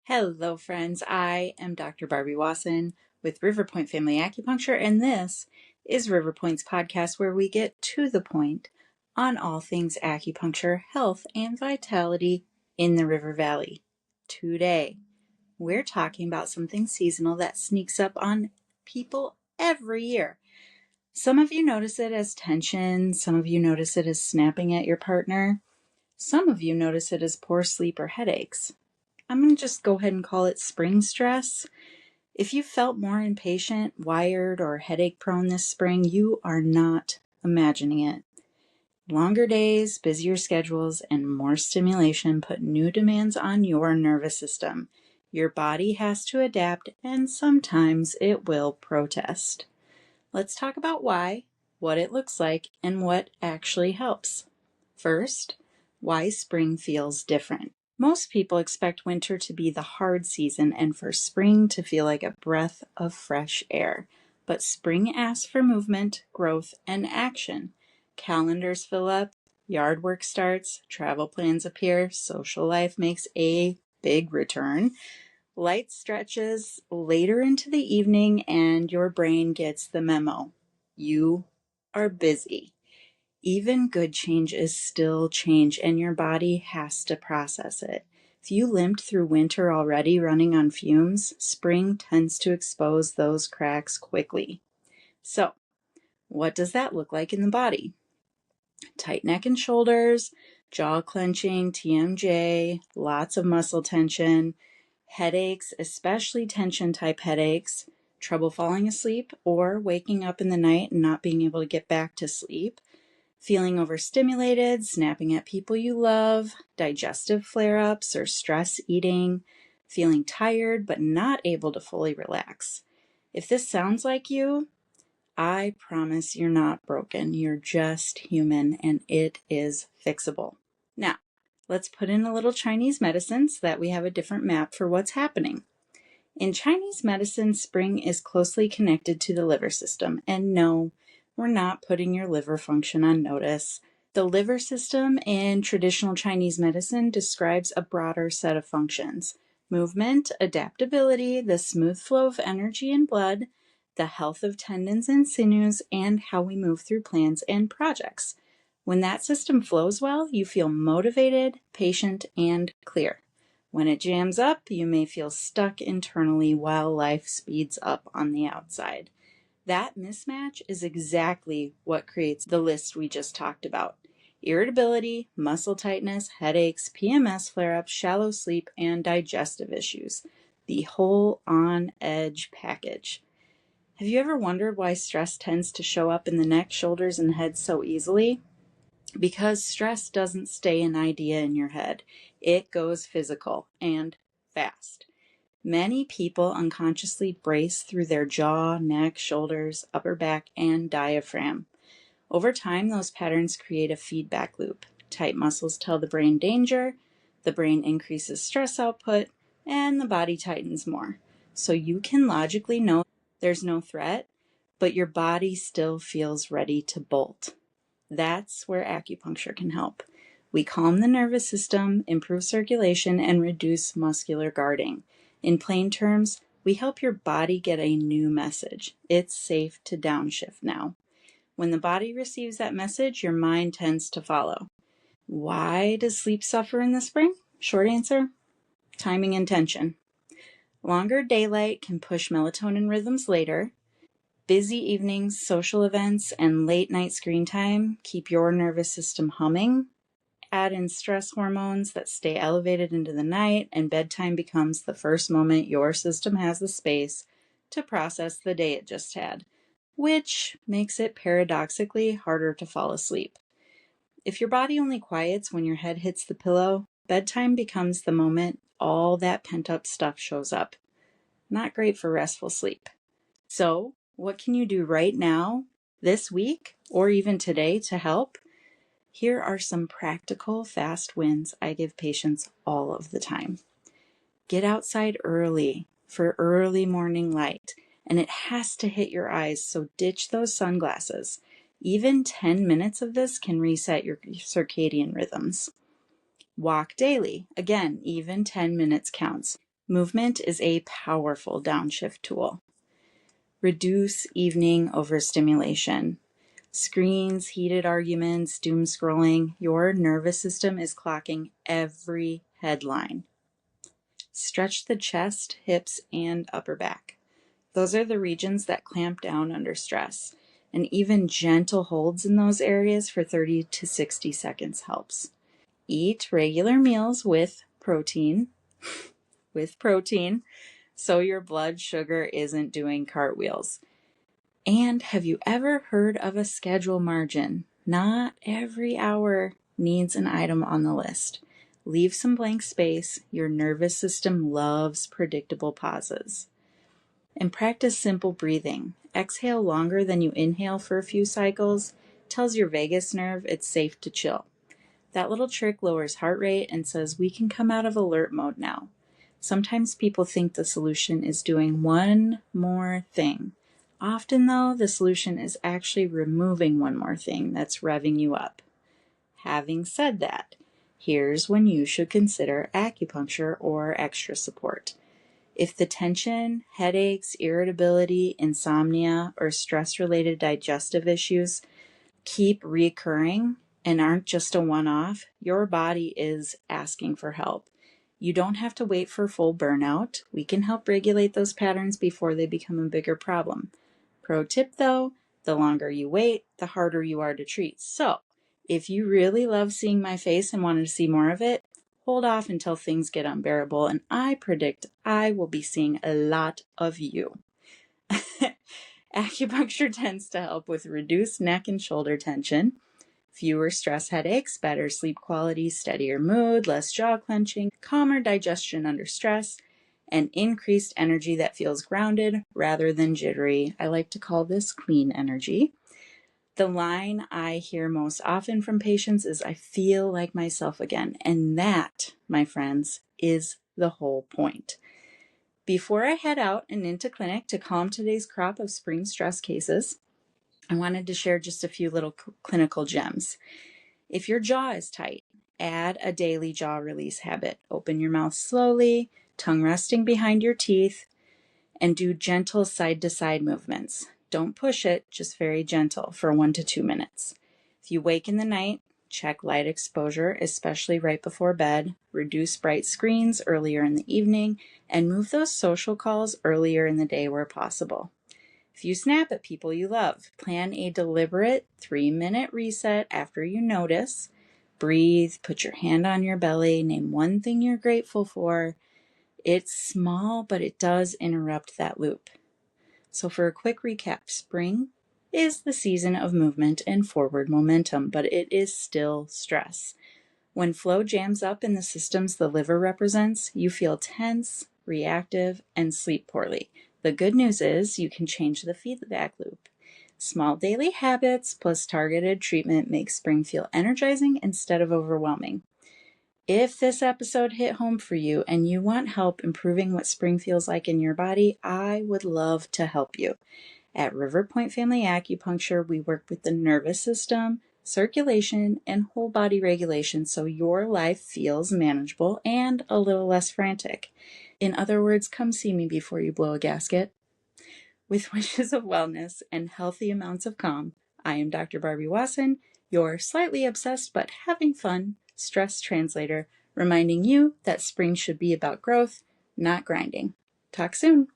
Hello, friends. I am Dr. Barbie Wasson with River Point Family Acupuncture, and this is River Point's podcast where we get to the point on all things acupuncture, health, and vitality in the River Valley. Today, we're talking about something seasonal that sneaks up on people every year. Some of you notice it as tension, some of you notice it as snapping at your partner, some of you notice it as poor sleep or headaches. I'm going to just go ahead and call it spring stress. If you felt more impatient, wired, or headache prone this spring, you are not imagining it. Longer days, busier schedules, and more stimulation put new demands on your nervous system. Your body has to adapt, and sometimes it will protest. Let's talk about why, what it looks like, and what actually helps. First, why spring feels different. Most people expect winter to be the hard season and for spring to feel like a breath of fresh air. But spring asks for movement, growth, and action. Calendars fill up, yard work starts, travel plans appear, social life makes a big return. Light stretches later into the evening and your brain gets the memo. You are busy. Even good change is still change, and your body has to process it. If you limped through winter already running on fumes, spring tends to expose those cracks quickly. So, what does that look like in the body? Tight neck and shoulders, jaw clenching, TMJ, lots of muscle tension, headaches, especially tension type headaches, trouble falling asleep or waking up in the night and not being able to get back to sleep, feeling overstimulated, snapping at people you love, digestive flare-ups or stress eating, feeling tired but not able to fully relax. If this sounds like you, I promise you're not broken. You're just human and it is fixable. Now, let's put in a little Chinese medicine so that we have a different map for what's happening. In Chinese medicine, spring is closely connected to the liver system, and no, we're not putting your liver function on notice. The liver system in traditional Chinese medicine describes a broader set of functions: movement, adaptability, the smooth flow of energy and blood, the health of tendons and sinews, and how we move through plans and projects. When that system flows well, you feel motivated, patient, and clear. When it jams up, you may feel stuck internally while life speeds up on the outside. That mismatch is exactly what creates the list we just talked about: irritability, muscle tightness, headaches, PMS flare-ups, shallow sleep, and digestive issues. The whole on-edge package. Have you ever wondered why stress tends to show up in the neck, shoulders, and head so easily? Because stress doesn't stay an idea in your head. It goes physical and fast. Many people unconsciously brace through their jaw, neck, shoulders, upper back, and diaphragm. Over time, those patterns create a feedback loop. Tight muscles tell the brain danger, the brain increases stress output, and the body tightens more. So you can logically know there's no threat, but your body still feels ready to bolt. That's where acupuncture can help. We calm the nervous system, improve circulation, and reduce muscular guarding. In plain terms, we help your body get a new message. It's safe to downshift now. When the body receives that message, your mind tends to follow. Why does sleep suffer in the spring? Short answer: timing and tension. Longer daylight can push melatonin rhythms later. Busy evenings, social events, and late night screen time keep your nervous system humming. Add in stress hormones that stay elevated into the night, and bedtime becomes the first moment your system has the space to process the day it just had, which makes it paradoxically harder to fall asleep. If your body only quiets when your head hits the pillow, bedtime becomes the moment all that pent-up stuff shows up. Not great for restful sleep. So, what can you do right now, this week, or even today to help? Here are some practical, fast wins I give patients all of the time. Get outside early for early morning light, and it has to hit your eyes, so ditch those sunglasses. Even 10 minutes of this can reset your circadian rhythms. Walk daily. Again, even 10 minutes counts. Movement is a powerful downshift tool. Reduce evening overstimulation. Screens, heated arguments, doom scrolling. Your nervous system is clocking every headline. Stretch the chest, hips, and upper back. Those are the regions that clamp down under stress. And even gentle holds in those areas for 30 to 60 seconds helps. Eat regular meals with protein, so your blood sugar isn't doing cartwheels. And have you ever heard of a schedule margin? Not every hour needs an item on the list. Leave some blank space. Your nervous system loves predictable pauses. And practice simple breathing. Exhale longer than you inhale for a few cycles. Tells your vagus nerve it's safe to chill. That little trick lowers heart rate and says we can come out of alert mode now. Sometimes people think the solution is doing one more thing. Often, though, the solution is actually removing one more thing that's revving you up. Having said that, here's when you should consider acupuncture or extra support. If the tension, headaches, irritability, insomnia, or stress-related digestive issues keep recurring and aren't just a one-off, your body is asking for help. You don't have to wait for full burnout. We can help regulate those patterns before they become a bigger problem. Pro tip though, the longer you wait, the harder you are to treat. So, if you really love seeing my face and wanted to see more of it, hold off until things get unbearable, and I predict I will be seeing a lot of you. Acupuncture tends to help with reduced neck and shoulder tension, fewer stress headaches, better sleep quality, steadier mood, less jaw clenching, calmer digestion under stress, and increased energy that feels grounded rather than jittery. I like to call this clean energy. The line I hear most often from patients is, I feel like myself again. And that, my friends, is the whole point. Before I head out and into clinic to calm today's crop of spring stress cases, I wanted to share just a few little clinical gems. If your jaw is tight, add a daily jaw release habit. Open your mouth slowly, tongue resting behind your teeth, and do gentle side-to-side movements. Don't push it, just very gentle for 1 to 2 minutes. If you wake in the night, check light exposure, especially right before bed. Reduce bright screens earlier in the evening, and move those social calls earlier in the day where possible. If you snap at people you love, plan a deliberate 3-minute reset after you notice. Breathe, put your hand on your belly, name one thing you're grateful for. It's small, but it does interrupt that loop. So for a quick recap, spring is the season of movement and forward momentum, but it is still stress. When flow jams up in the systems the liver represents, you feel tense, reactive, and sleep poorly. The good news is you can change the feedback loop. Small daily habits plus targeted treatment make spring feel energizing instead of overwhelming. If this episode hit home for you and you want help improving what spring feels like in your body, I would love to help you. At Riverpoint Family Acupuncture, we work with the nervous system, circulation, and whole body regulation so your life feels manageable and a little less frantic. In other words, come see me before you blow a gasket. With wishes of wellness and healthy amounts of calm, I am Dr. Barbie Wasson, your slightly obsessed but having fun stress translator, reminding you that spring should be about growth, not grinding. Talk soon.